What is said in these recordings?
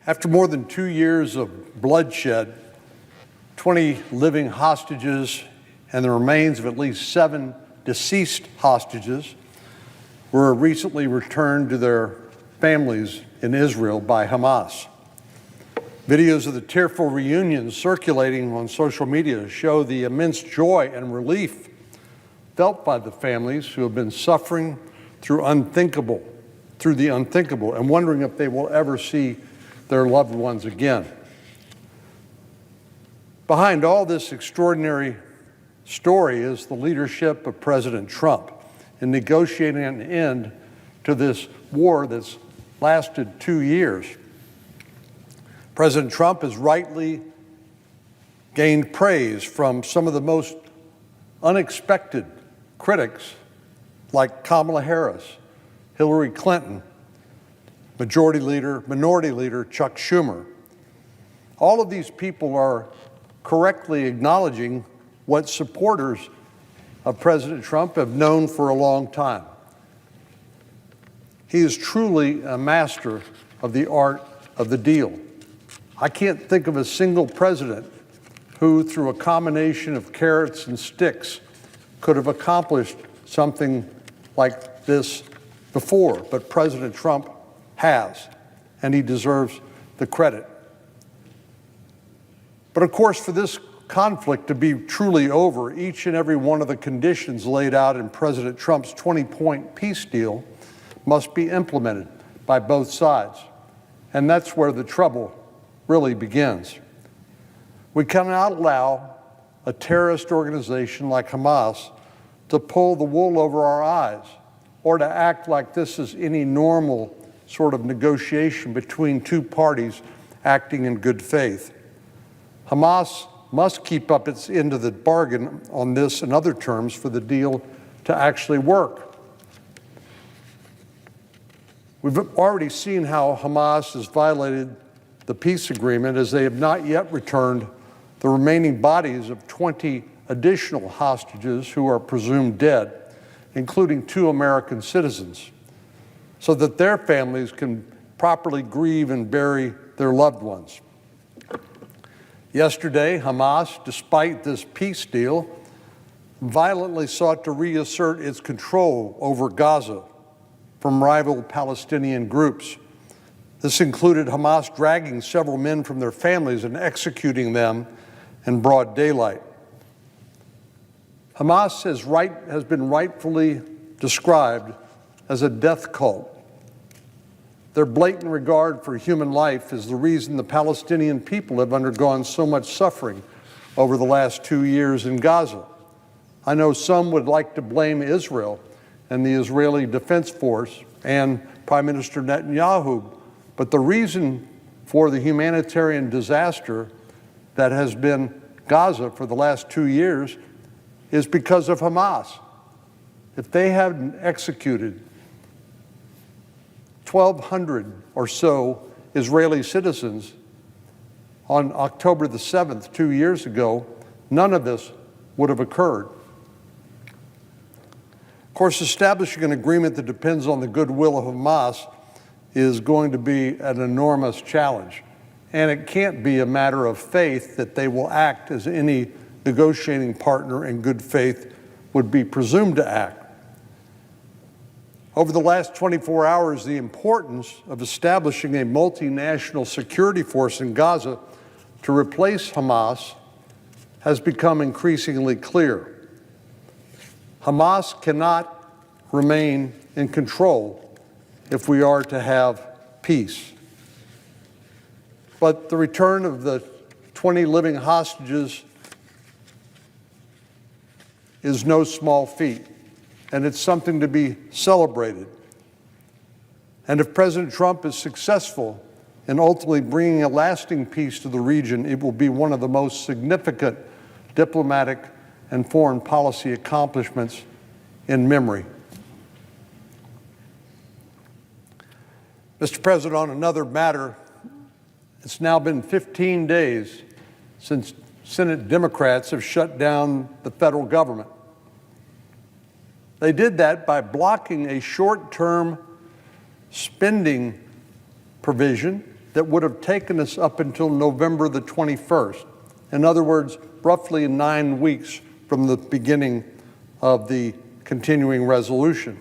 After more than 2 years of bloodshed, 20 living hostages and the remains of at least 7 deceased hostages were recently returned to their families in Israel by Hamas. Videos of the tearful reunions circulating on social media show the immense joy and relief felt by the families who have been suffering through the unthinkable, and wondering if they will ever see their loved ones again. Behind all this extraordinary story is the leadership of President Trump in negotiating an end to this war that's lasted 2 years. President Trump has rightly gained praise from some of the most unexpected critics, like Kamala Harris, Hillary Clinton, Minority Leader Chuck Schumer. All of these people are correctly acknowledging what supporters of President Trump have known for a long time. He is truly a master of the art of the deal. I can't think of a single president who, through a combination of carrots and sticks, could have accomplished something like this before, but President Trump has, and he deserves the credit. But of course, for this conflict to be truly over, each and every one of the conditions laid out in President Trump's 20-point peace deal must be implemented by both sides. And that's where the trouble really begins. We cannot allow a terrorist organization like Hamas to pull the wool over our eyes or to act like this is any normal sort of negotiation between two parties acting in good faith. Hamas must keep up its end of the bargain on this and other terms for the deal to actually work. We've already seen how Hamas has violated the peace agreement, as they have not yet returned the remaining bodies of 20 additional hostages who are presumed dead, including 2 American citizens, so that their families can properly grieve and bury their loved ones. Yesterday, Hamas, despite this peace deal, violently sought to reassert its control over Gaza from rival Palestinian groups. This included Hamas dragging several men from their families and executing them in broad daylight. Hamas has been rightfully described as a death cult. Their blatant regard for human life is the reason the Palestinian people have undergone so much suffering over the last 2 years in Gaza. I know some would like to blame Israel and the Israeli Defense Force and Prime Minister Netanyahu, but the reason for the humanitarian disaster that has been Gaza for the last 2 years is because of Hamas. If they hadn't executed 1,200 or so Israeli citizens on October the 7th, 2 years ago, none of this would have occurred. Of course, establishing an agreement that depends on the goodwill of Hamas is going to be an enormous challenge. And it can't be a matter of faith that they will act as any negotiating partner in good faith would be presumed to act. Over the last 24 hours, the importance of establishing a multinational security force in Gaza to replace Hamas has become increasingly clear. Hamas cannot remain in control if we are to have peace. But the return of the 20 living hostages is no small feat, and it's something to be celebrated. And if President Trump is successful in ultimately bringing a lasting peace to the region, it will be one of the most significant diplomatic and foreign policy accomplishments in memory. Mr. President, on another matter, it's now been 15 days since Senate Democrats have shut down the federal government. They did that by blocking a short-term spending provision that would have taken us up until November the 21st. In other words, roughly 9 weeks from the beginning of the continuing resolution.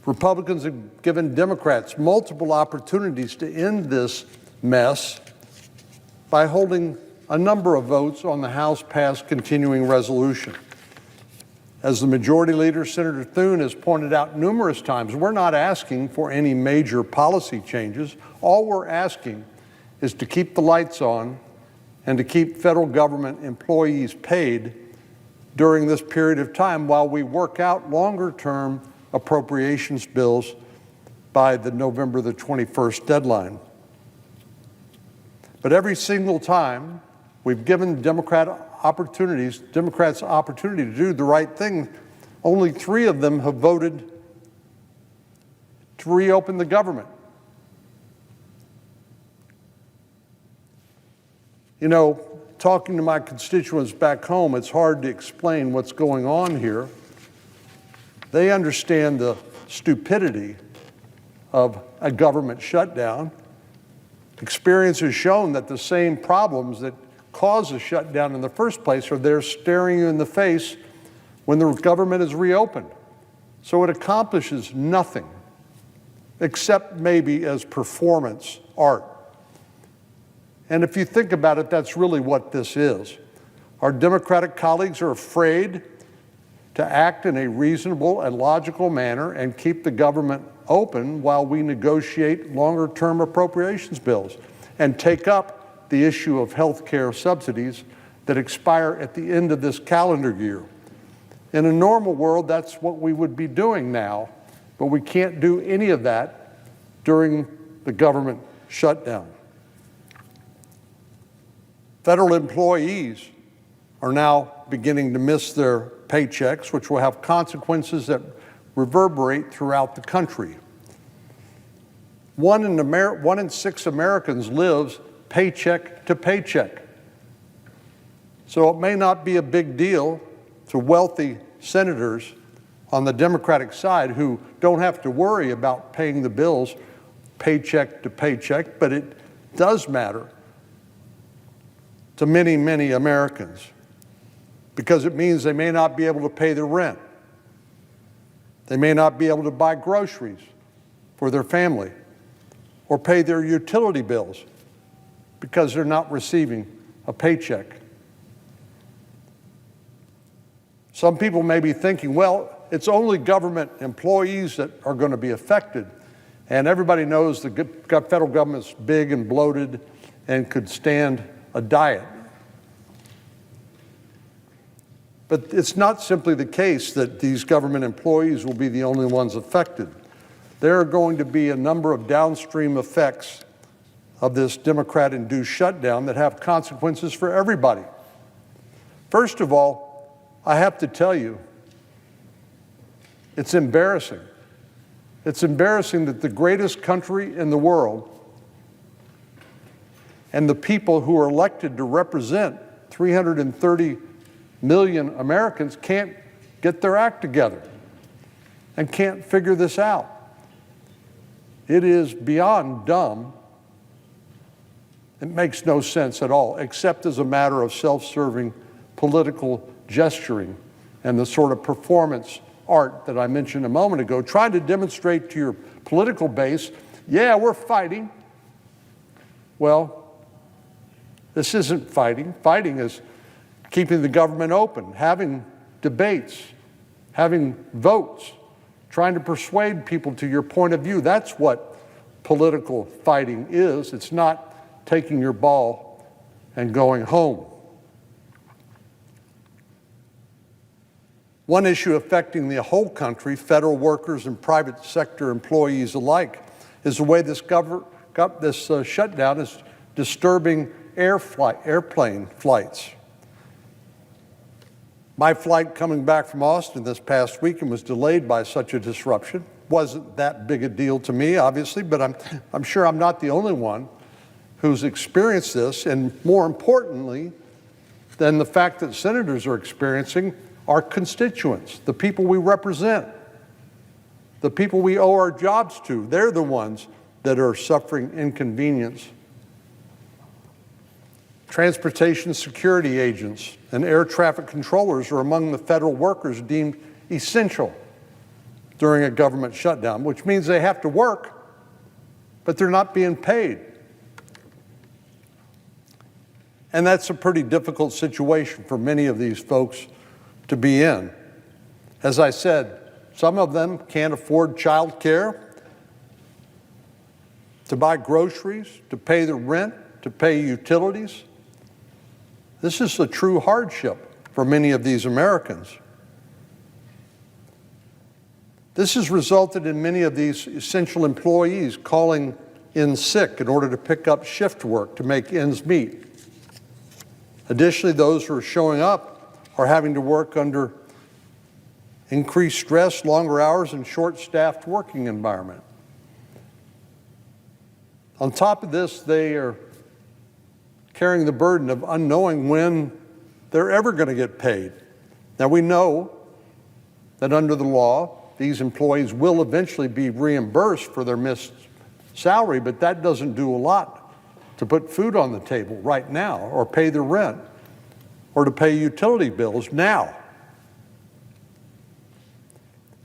Republicans have given Democrats multiple opportunities to end this mess by holding a number of votes on the House-passed continuing resolution. As the Majority Leader, Senator Thune, has pointed out numerous times, we're not asking for any major policy changes. All we're asking is to keep the lights on and to keep federal government employees paid during this period of time while we work out longer-term appropriations bills by the November the 21st deadline. But every single time we've given Democrats opportunity to do the right thing, only 3 of them have voted to reopen the government. You know, talking to my constituents back home, it's hard to explain what's going on here. They understand the stupidity of a government shutdown. Experience has shown that the same problems that cause a shutdown in the first place are there staring you in the face when the government is reopened. So it accomplishes nothing except maybe as performance art. And if you think about it, that's really what this is. Our Democratic colleagues are afraid to act in a reasonable and logical manner and keep the government open while we negotiate longer-term appropriations bills and take up the issue of health care subsidies that expire at the end of this calendar year. In a normal world, that's what we would be doing now, but we can't do any of that during the government shutdown. Federal employees are now beginning to miss their paychecks, which will have consequences that reverberate throughout the country. 1 in 6 Americans lives paycheck to paycheck. So it may not be a big deal to wealthy senators on the Democratic side who don't have to worry about paying the bills paycheck to paycheck, but it does matter to many, many Americans because it means they may not be able to pay their rent. They may not be able to buy groceries for their family or pay their utility bills because they're not receiving a paycheck. Some people may be thinking, well, it's only government employees that are going to be affected. And everybody knows the federal government's big and bloated and could stand a diet. But it's not simply the case that these government employees will be the only ones affected. There are going to be a number of downstream effects of this Democrat-induced shutdown that have consequences for everybody. First of all, I have to tell you, it's embarrassing. It's embarrassing that the greatest country in the world and the people who are elected to represent 330 million Americans can't get their act together and can't figure this out. It is beyond dumb. It makes no sense at all, except as a matter of self-serving political gesturing and the sort of performance art that I mentioned a moment ago, trying to demonstrate to your political base, yeah, we're fighting. Well, this isn't fighting. Fighting is keeping the government open, having debates, having votes, trying to persuade people to your point of view. That's what political fighting is. It's not taking your ball and going home. One issue affecting the whole country, federal workers and private sector employees alike, is the way this shutdown is disturbing airplane flights. My flight coming back from Austin this past weekend was delayed by such a disruption. Wasn't that big a deal to me, obviously, but I'm sure I'm not the only one who's experienced this, and more importantly than the fact that senators are experiencing, our constituents, the people we represent, the people we owe our jobs to. They're the ones that are suffering inconvenience. Transportation security agents and air traffic controllers are among the federal workers deemed essential during a government shutdown, which means they have to work, but they're not being paid. And that's a pretty difficult situation for many of these folks to be in. As I said, some of them can't afford child care, to buy groceries, to pay the rent, to pay utilities. This is a true hardship for many of these Americans. This has resulted in many of these essential employees calling in sick in order to pick up shift work to make ends meet. Additionally, those who are showing up are having to work under increased stress, longer hours, and short-staffed working environment. On top of this, they are carrying the burden of unknowing when they're ever going to get paid. Now, we know that under the law, these employees will eventually be reimbursed for their missed salary, but that doesn't do a lot to put food on the table right now, or pay the rent, or to pay utility bills now.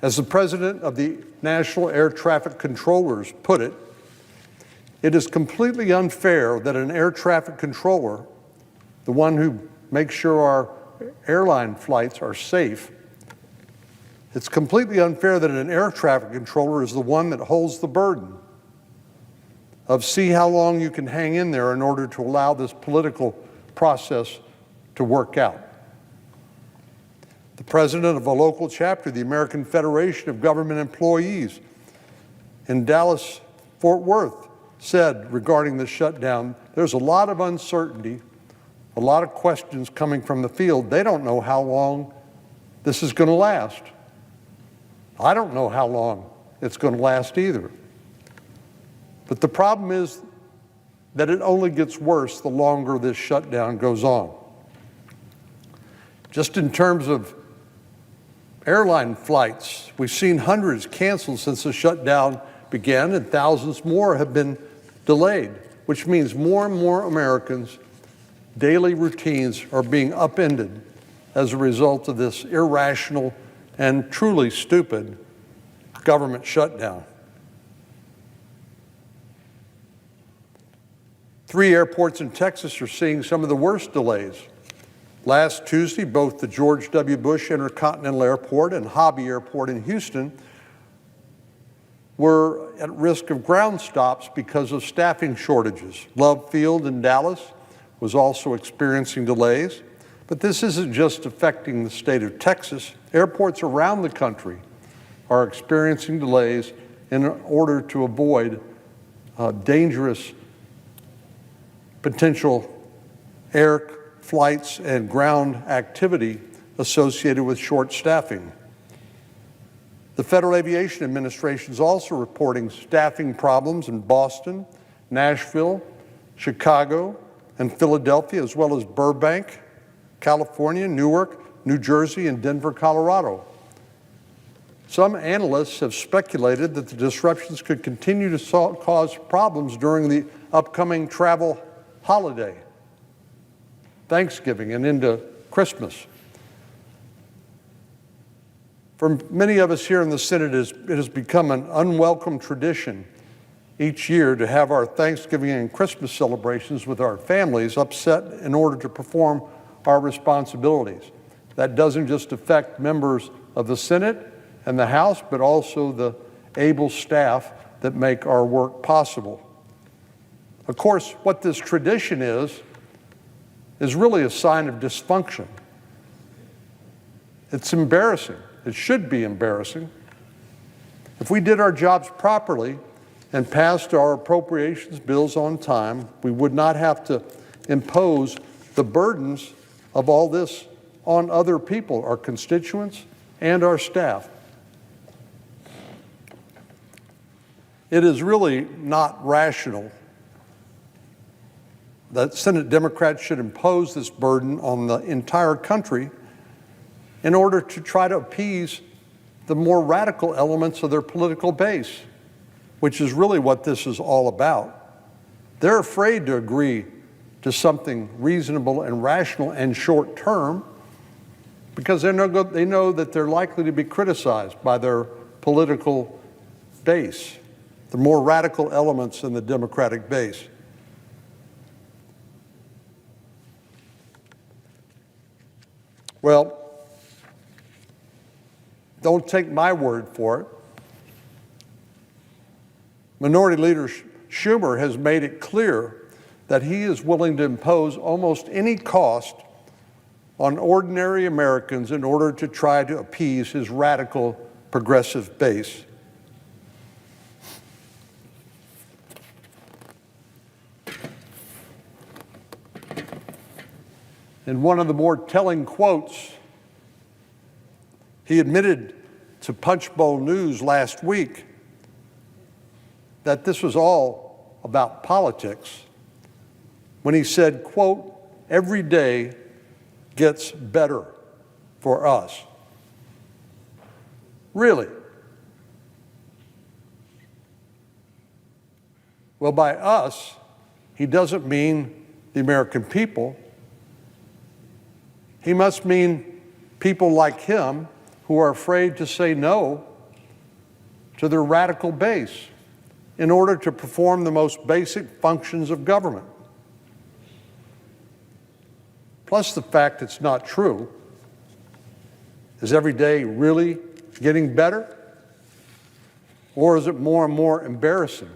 As the president of the National Air Traffic Controllers put it, it is completely unfair that an air traffic controller, the one who makes sure our airline flights are safe, it's completely unfair that an air traffic controller is the one that holds the burden of see how long you can hang in there in order to allow this political process to work out. The president of a local chapter of the American Federation of Government Employees in Dallas, Fort Worth, said regarding the shutdown, there's a lot of uncertainty, a lot of questions coming from the field. They don't know how long this is going to last. I don't know how long it's going to last either. But the problem is that it only gets worse the longer this shutdown goes on. Just in terms of airline flights, we've seen hundreds canceled since the shutdown began, and thousands more have been delayed, which means more and more Americans' daily routines are being upended as a result of this irrational and truly stupid government shutdown. 3 airports in Texas are seeing some of the worst delays. Last Tuesday, both the George W. Bush Intercontinental Airport and Hobby Airport in Houston were at risk of ground stops because of staffing shortages. Love Field in Dallas was also experiencing delays. But this isn't just affecting the state of Texas. Airports around the country are experiencing delays in order to avoid dangerous potential air flights and ground activity associated with short staffing. The Federal Aviation Administration is also reporting staffing problems in Boston, Nashville, Chicago, and Philadelphia, as well as Burbank, California, Newark, New Jersey, and Denver, Colorado. Some analysts have speculated that the disruptions could continue to cause problems during the upcoming travel holiday, Thanksgiving, and into Christmas. For many of us here in the Senate, it has become an unwelcome tradition each year to have our Thanksgiving and Christmas celebrations with our families upset in order to perform our responsibilities. That doesn't just affect members of the Senate and the House, but also the able staff that make our work possible. Of course, what this tradition is really a sign of dysfunction. It's embarrassing. It should be embarrassing. If we did our jobs properly and passed our appropriations bills on time, we would not have to impose the burdens of all this on other people, our constituents and our staff. It is really not rational that Senate Democrats should impose this burden on the entire country in order to try to appease the more radical elements of their political base. which is really what this is all about. They're afraid to agree to something reasonable and rational and short-term because they know that they're likely to be criticized by their political base, the more radical elements in the Democratic base. Well, don't take my word for it. Minority Leader Schumer has made it clear that he is willing to impose almost any cost on ordinary Americans in order to try to appease his radical progressive base. In one of the more telling quotes, he admitted to Punchbowl News last week that this was all about politics when he said, quote, "Every day gets better for us." Really? Well, by us, he doesn't mean the American people. He must mean people like him who are afraid to say no to their radical base in order to perform the most basic functions of government. Plus the fact it's not true. Is every day really getting better? Or is it more and more embarrassing?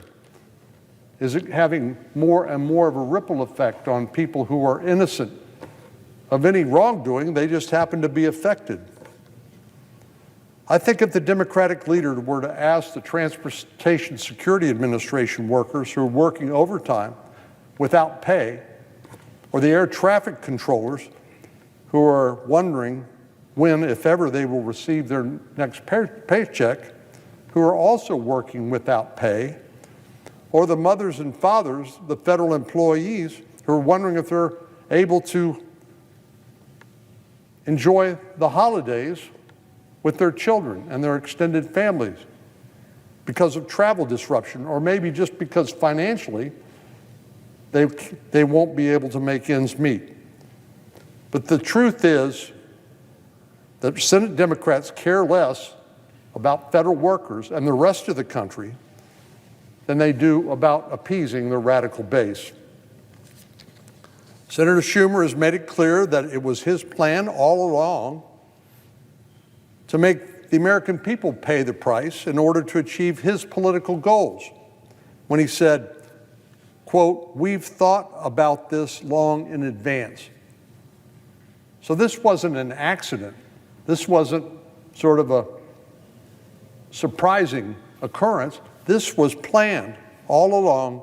Is it having more and more of a ripple effect on people who are innocent of any wrongdoing? They just happen to be affected. I think if the Democratic leader were to ask the Transportation Security Administration workers who are working overtime without pay, or the air traffic controllers who are wondering when, if ever, they will receive their next paycheck, who are also working without pay, or the mothers and fathers, the federal employees, who are wondering if they're able to enjoy the holidays with their children and their extended families because of travel disruption, or maybe just because financially they won't be able to make ends meet. But the truth is that Senate Democrats care less about federal workers and the rest of the country than they do about appeasing their radical base. Senator Schumer has made it clear that it was his plan all along to make the American people pay the price in order to achieve his political goals when he said, quote, "We've thought about this long in advance." So this wasn't an accident. This wasn't sort of a surprising occurrence. This was planned all along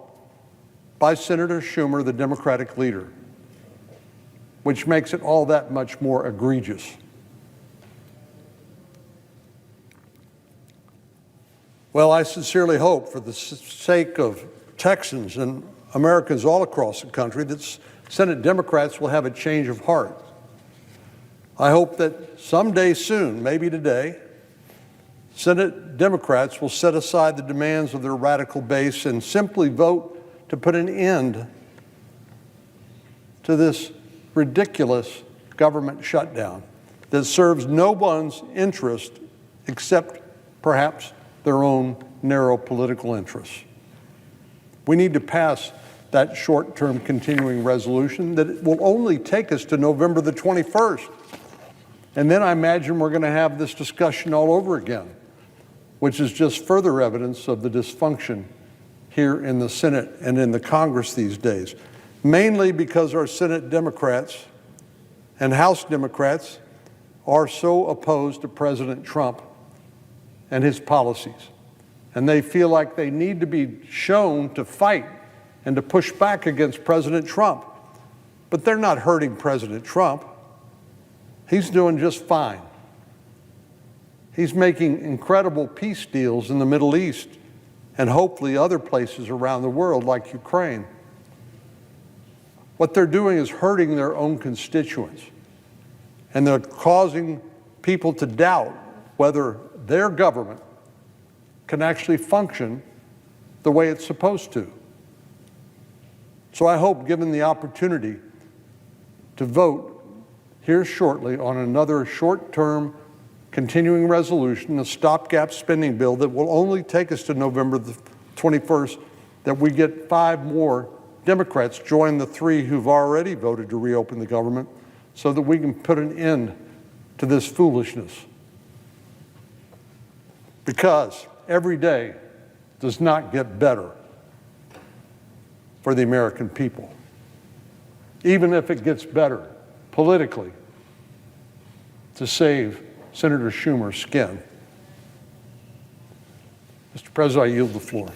by Senator Schumer, the Democratic leader, which makes it all that much more egregious. Well, I sincerely hope, for the sake of Texans and Americans all across the country, that Senate Democrats will have a change of heart. I hope that someday soon, maybe today, Senate Democrats will set aside the demands of their radical base and simply vote to put an end to this ridiculous government shutdown that serves no one's interest except perhaps their own narrow political interests. We need to pass that short-term continuing resolution that will only take us to November the 21st. And then I imagine we're going to have this discussion all over again, which is just further evidence of the dysfunction here in the Senate and in the Congress these days, mainly because our Senate Democrats and House Democrats are so opposed to President Trump and his policies. And they feel like they need to be shown to fight and to push back against President Trump. But they're not hurting President Trump. He's doing just fine. He's making incredible peace deals in the Middle East and hopefully other places around the world like Ukraine. What they're doing is hurting their own constituents, and they're causing people to doubt whether their government can actually function the way it's supposed to. So I hope, given the opportunity to vote here shortly on another short-term continuing resolution, a stopgap spending bill that will only take us to November the 21st, that we get 5 more Democrats join the 3 who've already voted to reopen the government so that we can put an end to this foolishness. Because every day does not get better for the American people. Even if it gets better politically to save Senator Schumer's skin. Mr. President, I yield the floor.